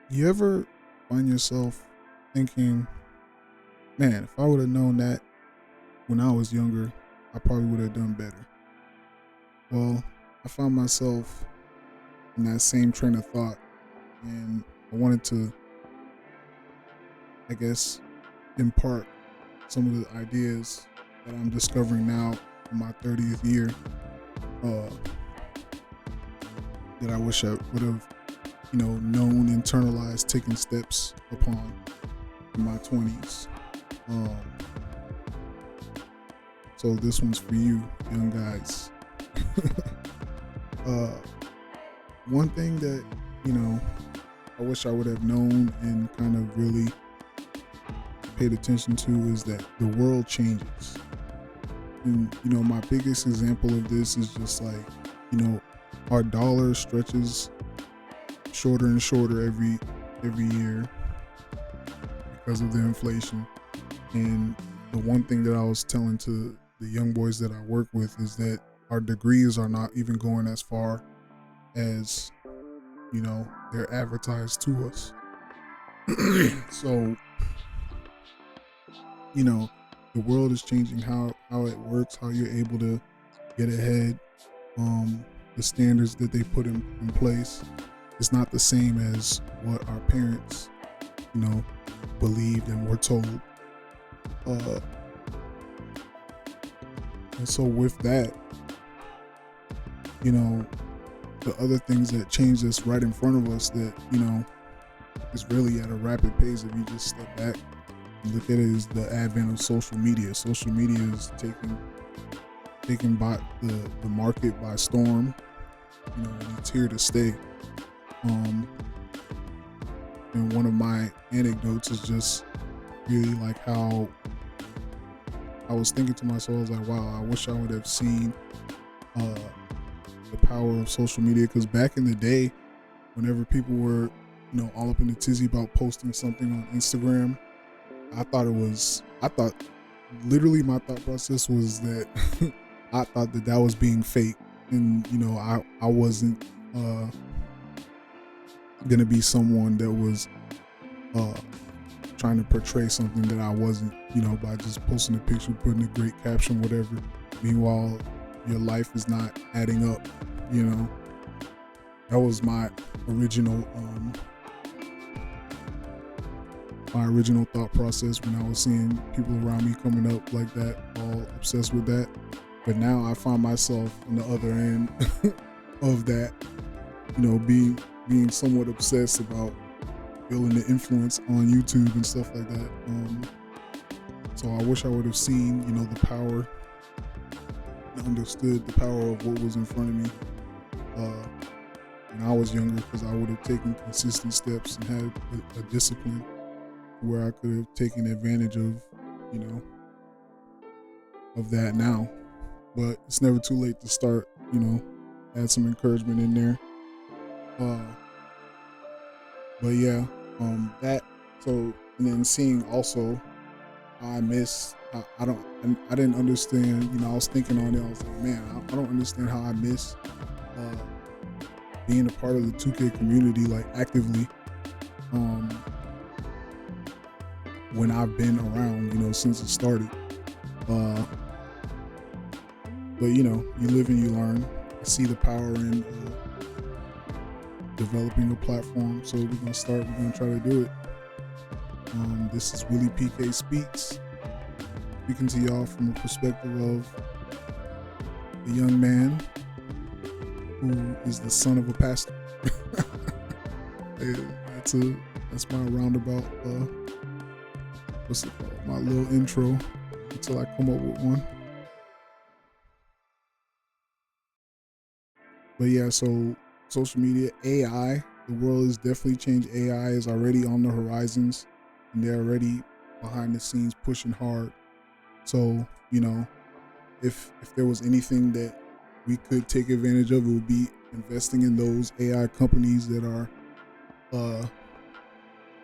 You ever find yourself thinking, man, if I would have known that when I was younger, I probably would have done better? Well, I found myself in that same train of thought, and I wanted to, I guess, impart some of the ideas that I'm discovering now in my 30th year uh, that I wish I would have, known, internalized, taken steps upon in my 20s. Um, so this one's for you, young guys. uh, One thing that, you know, I wish I would have known and kind of really paid attention to is that the world changes. And, my biggest example of this is just like, you know, our dollar stretches shorter and shorter every year because of the inflation. And the one thing that I was telling to the young boys that I work with is that our degrees are not even going as far as, they're advertised to us. So, the world is changing how it works, how you're able to get ahead. The standards that they put in place is not the same as what our parents, believed and were told. Uh, and so with that, the other things that change us right in front of us that, is really at a rapid pace if you just step back and look at it is the advent of social media. Social media is taking by the market by storm, and it's here to stay. And one of my anecdotes is just really like how I was thinking to myself, I was like, wow, I wish I would have seen the power of social media, because back in the day, whenever people were, all up in the tizzy about posting something on Instagram, I thought literally my thought process was that I thought that was being fake, and I wasn't gonna be someone that was trying to portray something that I wasn't, by just posting a picture, putting a great caption, whatever. Meanwhile, your life is not adding up. That was my original thought process when I was seeing people around me coming up like that, all obsessed with that. But now I find myself on the other end of that, being somewhat obsessed about building the influence on YouTube and stuff like that. So I wish I would have seen, the power, and understood the power of what was in front of me when I was younger, because I would have taken consistent steps and had a discipline where I could have taken advantage of, of that now. But it's never too late to start, add some encouragement in there. But yeah, that, so, and then seeing also how I miss, I didn't understand, I was thinking on it, I was like, man, I don't understand how I miss being a part of the 2K community, like actively, when I've been around, since it started. But you live and you learn. I see the power in developing a platform, so we're gonna try to do it. This is Willie PK Speaks, speaking to y'all from the perspective of a young man who is the son of a pastor. That's my roundabout, what's it called? My little intro until I come up with one. But yeah, so social media, AI, the world has definitely changed. AI is already on the horizons, and they're already behind the scenes pushing hard. So, if there was anything that we could take advantage of, it would be investing in those AI companies that are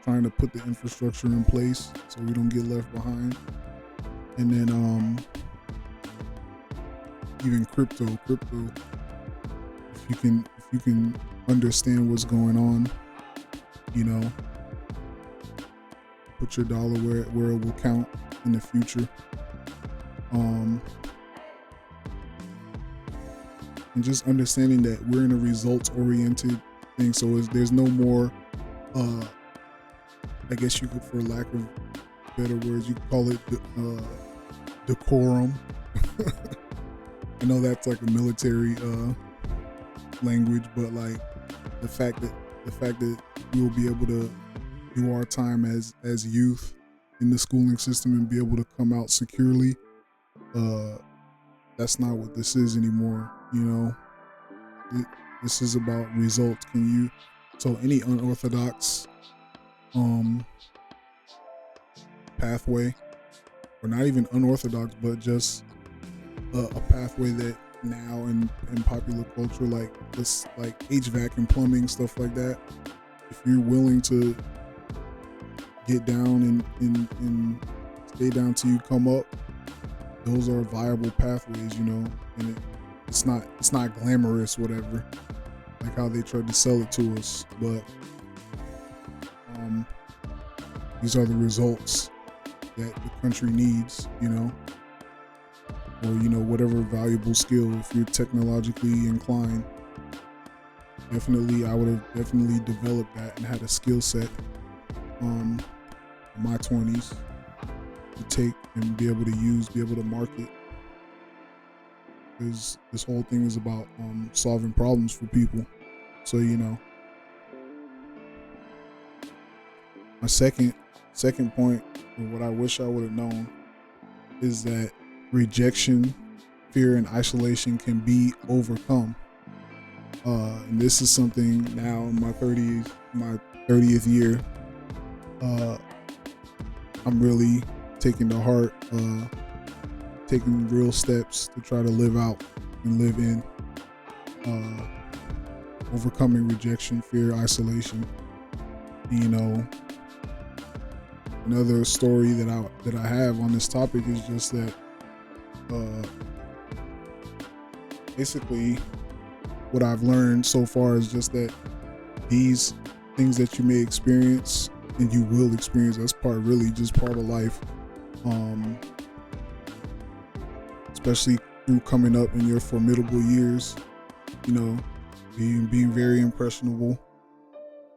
trying to put the infrastructure in place so we don't get left behind. And then even crypto, if you can understand what's going on, you know, put your dollar where it will count in the future. And just understanding that we're in a results oriented thing. So there's no more, I guess you could, for lack of better words, you could call it decorum. I know that's like a military language, but like the fact that we will be able to do our time as youth in the schooling system and be able to come out securely, that's not what this is anymore. You know, this is about results. So any unorthodox pathway, or not even unorthodox, but just a pathway that now in popular culture, like this, like HVAC and plumbing, stuff like that, if you're willing to get down and stay down till you come up, those are viable pathways, you know. And it's not glamorous, whatever, like how they tried to sell it to us, but these are the results that the country needs, you know. Or, you know, whatever valuable skill, if you're technologically inclined, I would have definitely developed that and had a skill set in my 20s to take and be able to use, be able to market. Because this whole thing is about solving problems for people. So, you know, my second point, and what I wish I would have known, is that rejection, fear, and isolation can be overcome. And this is something now in my 30th year, I'm really taking to heart, taking real steps to try to live out and live in, overcoming rejection, fear, isolation. You know, another story that I have on this topic is just that basically what I've learned so far is just that these things that you may experience and you will experience, that's part of life, especially through coming up in your formidable years, you know, being very impressionable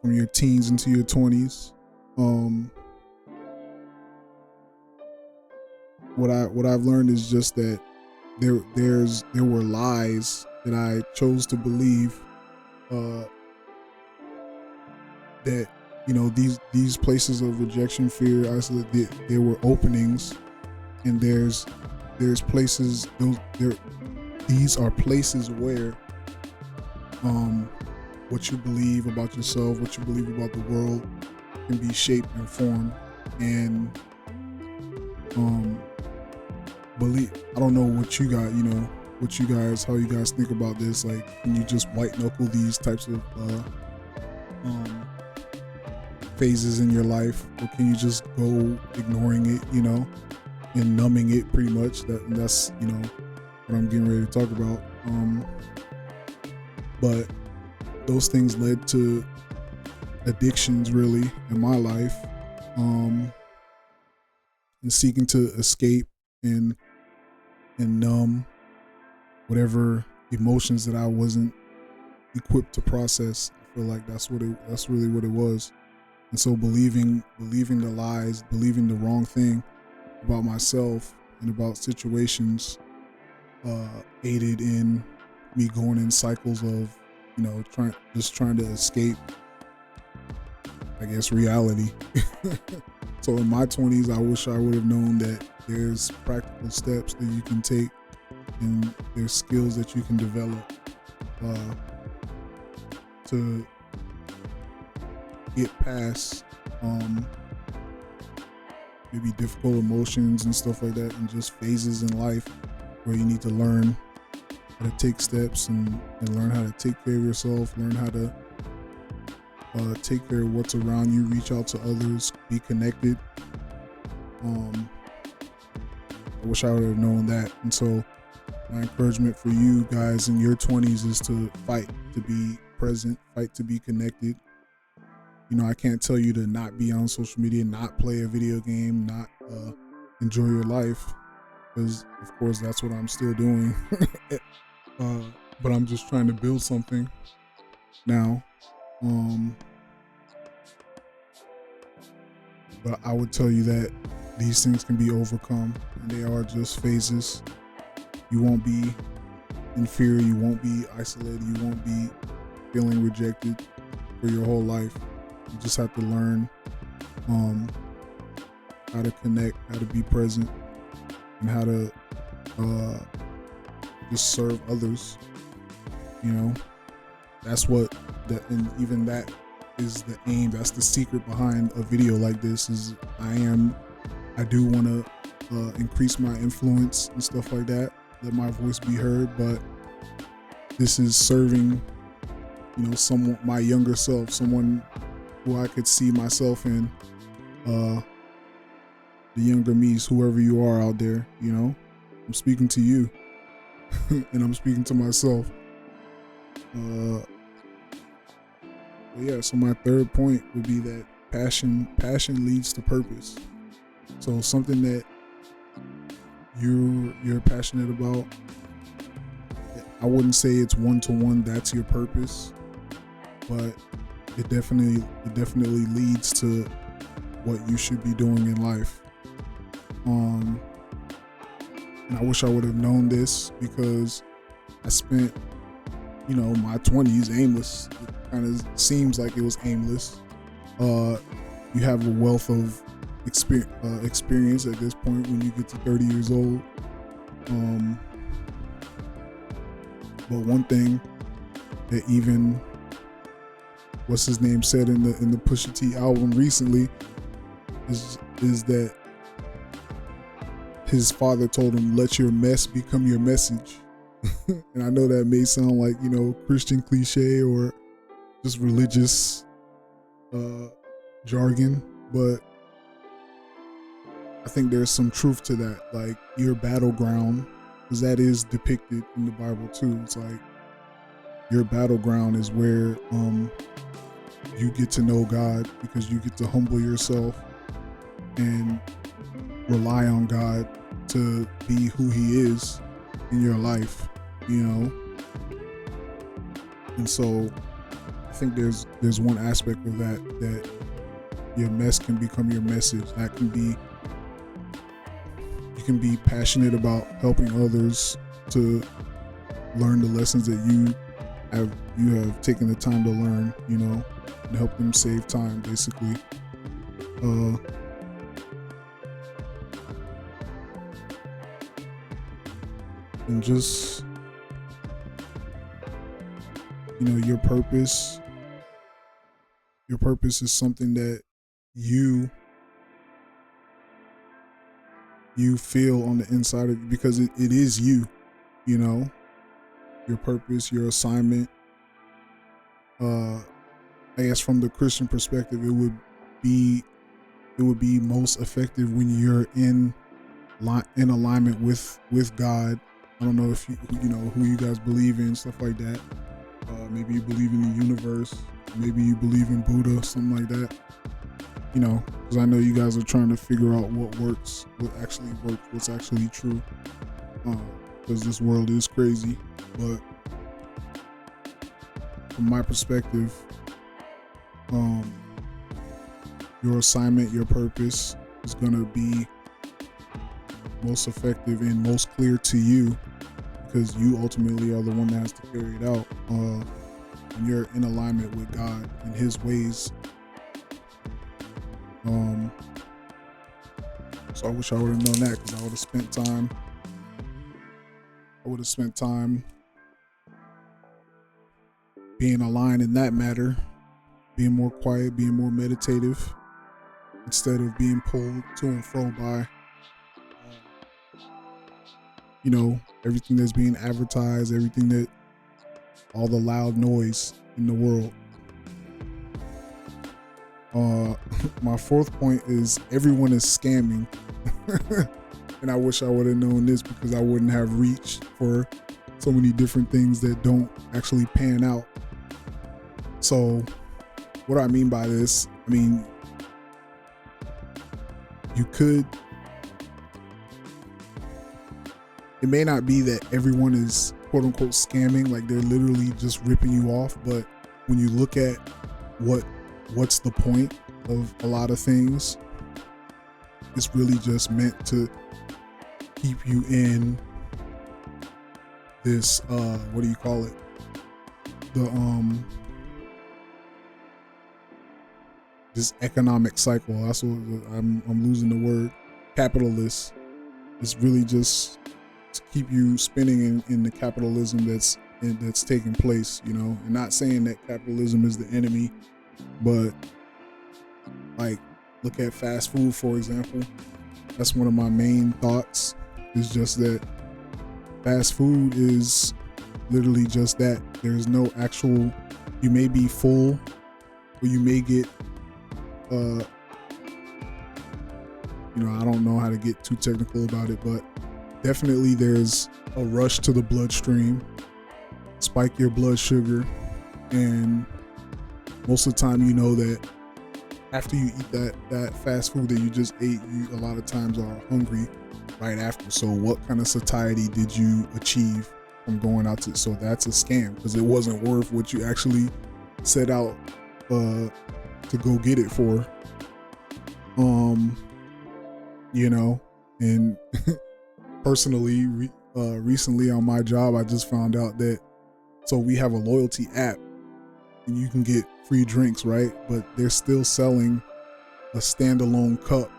from your teens into your 20s. What I've learned is just that there were lies that I chose to believe, that, you know, these places of rejection, fear, isolation, there were openings, and there's places, these are places where what you believe about yourself, what you believe about the world, can be shaped and formed. And I don't know what you got, you know, how you guys think about this. Like, can you just white knuckle these types of phases in your life, or can you just go ignoring it, you know, and numbing it pretty much? That's, you know, what I'm getting ready to talk about. But those things led to addictions, really, in my life, and seeking to escape and numb whatever emotions that I wasn't equipped to process. I feel like that's really what it was. And so believing the lies, believing the wrong thing about myself and about situations, aided in me going in cycles of, you know, trying to escape, I guess, reality. So in my 20s, I wish I would have known that there's practical steps that you can take, and there's skills that you can develop to get past maybe difficult emotions and stuff like that, and just phases in life where you need to learn how to take steps and learn how to take care of yourself, learn how to take care of what's around you, reach out to others, be connected. I wish I would have known that. And so my encouragement for you guys in your 20s is to fight to be present, fight to be connected, I can't tell you to not be on social media, not play a video game, not enjoy your life, because of course that's what I'm still doing. But I'm just trying to build something now. But I would tell you that these things can be overcome, and they are just phases. You won't be in fear, you won't be isolated, you won't be feeling rejected for your whole life. You just have to learn how to connect, how to be present, and how to just serve others. That's what and even that is the aim. That's the secret behind a video like this. Is I do want to increase my influence and stuff like that. Let my voice be heard, but this is serving, someone, my younger self, someone who I could see myself in. The younger me's, whoever you are out there, I'm speaking to you, and I'm speaking to myself. But yeah, so my third point would be that passion leads to purpose. So something that you're passionate about, I wouldn't say it's one-to-one that's your purpose, but it definitely leads to what you should be doing in life. And I wish I would have known this, because I spent my 20s aimless. It kind of seems like it was aimless. You have a wealth of experience at this point when you get to 30 years old. But one thing that even what's his name said in the Pusha T album recently is that his father told him, "Let your mess become your message." And I know that may sound like Christian cliche or just religious jargon, but I think there's some truth to that. Like, your battleground, because that is depicted in the Bible too. It's like your battleground is where you get to know God, because you get to humble yourself and rely on God to be who He is in your life, And so I think there's one aspect of that your mess can become your message. That can be, you can be passionate about helping others to learn the lessons that you have taken the time to learn, and help them save time, basically. And just, your purpose is something that you feel on the inside of you, because it is you, your purpose, your assignment. I guess from the Christian perspective, it would be most effective when you're in alignment with God. I don't know if who you guys believe in, stuff like that. Maybe you believe in the universe. Maybe you believe in Buddha, something like that. Because I know you guys are trying to figure out what works, what actually works, what's actually true. Because this world is crazy. But from my perspective, your assignment, your purpose is gonna be most effective and most clear to you, because you ultimately are the one that has to carry it out. When you're in alignment with God and His ways. So I wish I would have known that, because I would have spent time being aligned in that matter, being more quiet, being more meditative, instead of being pulled to and fro by everything that's being advertised, all the loud noise in the world. My fourth point is everyone is scamming. And I wish I would have known this, because I wouldn't have reached for so many different things that don't actually pan out. So what I mean by this, I mean, you could, it may not be that everyone is quote unquote scamming, like they're literally just ripping you off, but when you look at what's the point of a lot of things, it's really just meant to keep you in this what do you call it, the this economic cycle. That's what I'm losing the word, capitalist. It's really just to keep you spinning in the capitalism that's taking place, you know. And not saying that capitalism is the enemy, but like, look at fast food, for example. That's one of my main thoughts, is just that fast food is literally just that. There's no actual, you may be full, or you may get you know, I don't know how to get too technical about it, but definitely there's a rush to the bloodstream, spike your blood sugar, and most of the time, you know that after you eat that fast food that you just ate, you a lot of times are hungry right after. So what kind of satiety did you achieve from going out to? So that's a scam, because it wasn't worth what you actually set out to go get it for. You know, and personally, recently on my job, I just found out that, so we have a loyalty app and you can get free drinks, right? But they're still selling a standalone cup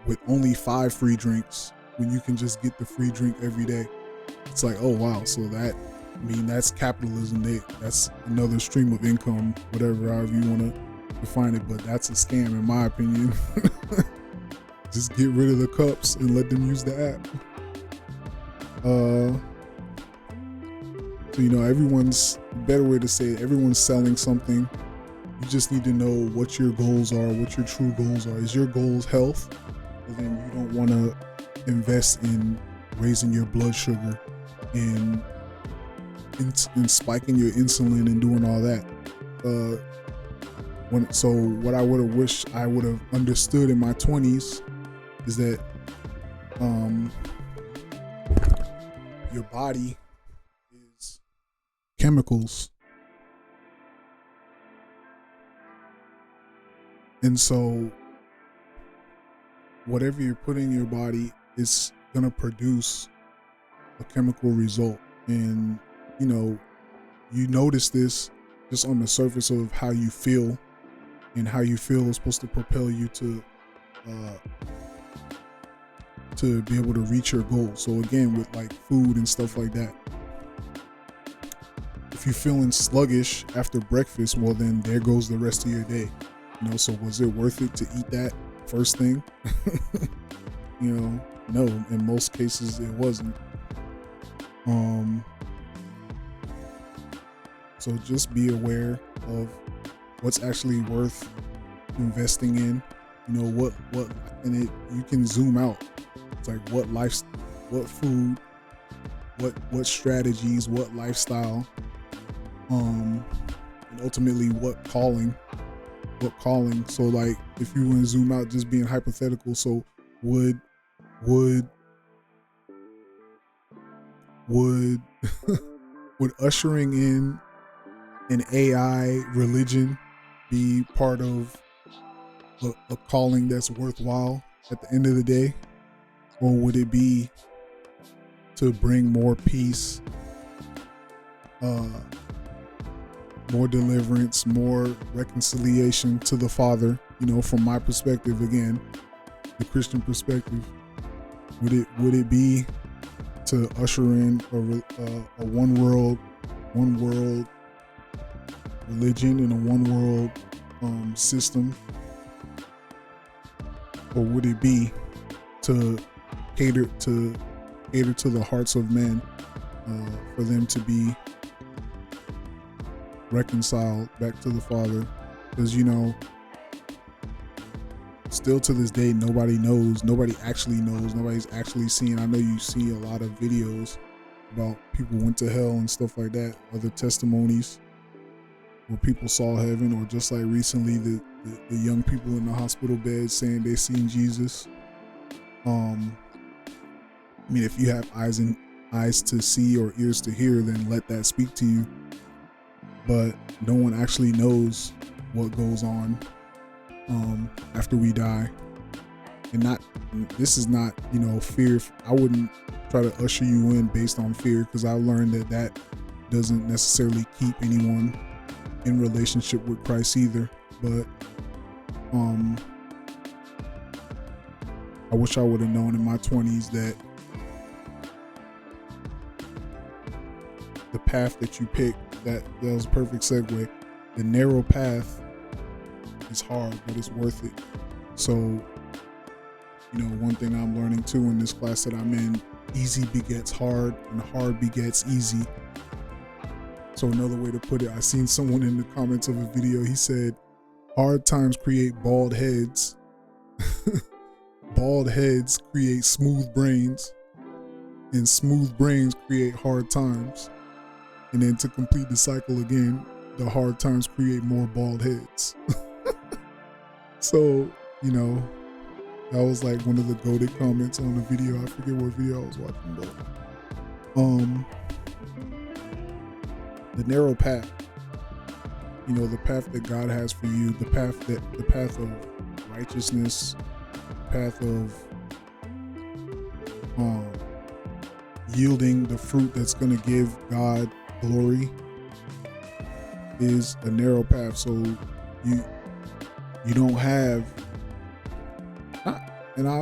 with only 5 free drinks, when you can just get the free drink every day. It's like, oh wow, so that, I mean, that's capitalism. That's another stream of income, whatever, however you want to define it, but that's a scam in my opinion. Just get rid of the cups and let them use the app. So, you know, everyone's, better way to say it, everyone's selling something. You just need to know what your goals are, what your true goals are. Is your goals health? Well, then you don't want to invest in raising your blood sugar and spiking your insulin and doing all that. So what I would have wished I would have understood in my 20s is that your body is chemicals. And so whatever you're putting in your body is gonna produce a chemical result. And you know, you notice this just on the surface of how you feel, and how you feel is supposed to propel you to be able to reach your goals. So again, with like food and stuff like that, if you're feeling sluggish after breakfast, well then there goes the rest of your day. You know, so was it worth it to eat that first thing? You know, no, in most cases it wasn't. So just be aware of what's actually worth investing in. You know, what and it, you can zoom out. It's like what food, what strategies, what lifestyle, and ultimately what calling. So like, if you want to zoom out, just being hypothetical, so would would ushering in an AI religion be part of a calling that's worthwhile at the end of the day? Or would it be to bring more peace, more deliverance, more reconciliation to the Father? You know, from my perspective, again, the Christian perspective, would it be to usher in a one world religion and a one world system? Or would it be to cater to the hearts of men, for them to be reconciled back to the Father? Because, you know, still to this day, nobody actually knows, nobody's actually seen. I know you see a lot of videos about people went to hell and stuff like that, other testimonies, where people saw heaven, or just like recently the young people in the hospital bed saying they seen Jesus. I mean, if you have eyes to see or ears to hear, then let that speak to you. But no one actually knows what goes on after we die. And this is not, fear. I wouldn't try to usher you in based on fear, because I've learned that doesn't necessarily keep anyone in relationship with Christ either. But I wish I would have known in my 20s that the path that you picked, that was a perfect segue. The narrow path is hard, but it's worth it. So, one thing I'm learning too in this class that I'm in, easy begets hard and hard begets easy. So another way to put it, I seen someone in the comments of a video, he said, hard times create bald heads. Bald heads create smooth brains, and smooth brains create hard times. And then to complete the cycle again, the hard times create more bald heads. So, that was like one of the goated comments on the video. I forget what video I was watching, but the narrow path, the path that God has for you, the path of righteousness, the path of yielding the fruit that's going to give God glory, is a narrow path. So you don't have, and I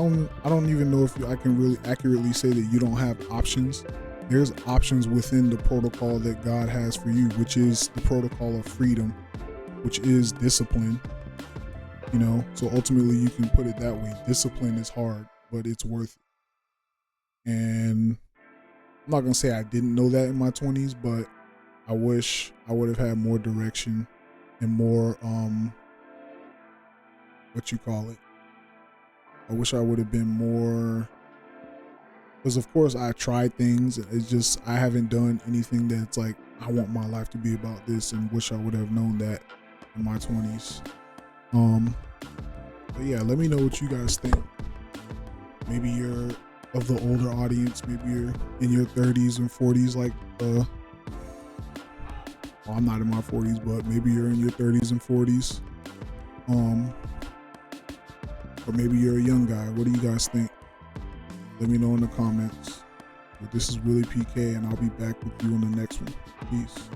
don't even know if I can really accurately say that you don't have options. There's options within the protocol that God has for you, which is the protocol of freedom, which is discipline. So ultimately you can put it that way. Discipline is hard, but it's worth it. And I'm not gonna say I didn't know that in my 20s, but I wish I would have had more direction and more I wish I would have been more, because of course I tried things. It's just I haven't done anything that's like, I want my life to be about this, and wish I would have known that in my 20s. But yeah, let me know what you guys think. Maybe you're of the older audience, maybe you're in your 30s and 40s, like well, I'm not in my 40s, but maybe you're in your 30s and 40s. Or maybe you're a young guy. What do you guys think? Let me know in the comments. But this is Willie PK, and I'll be back with you on the next one. Peace.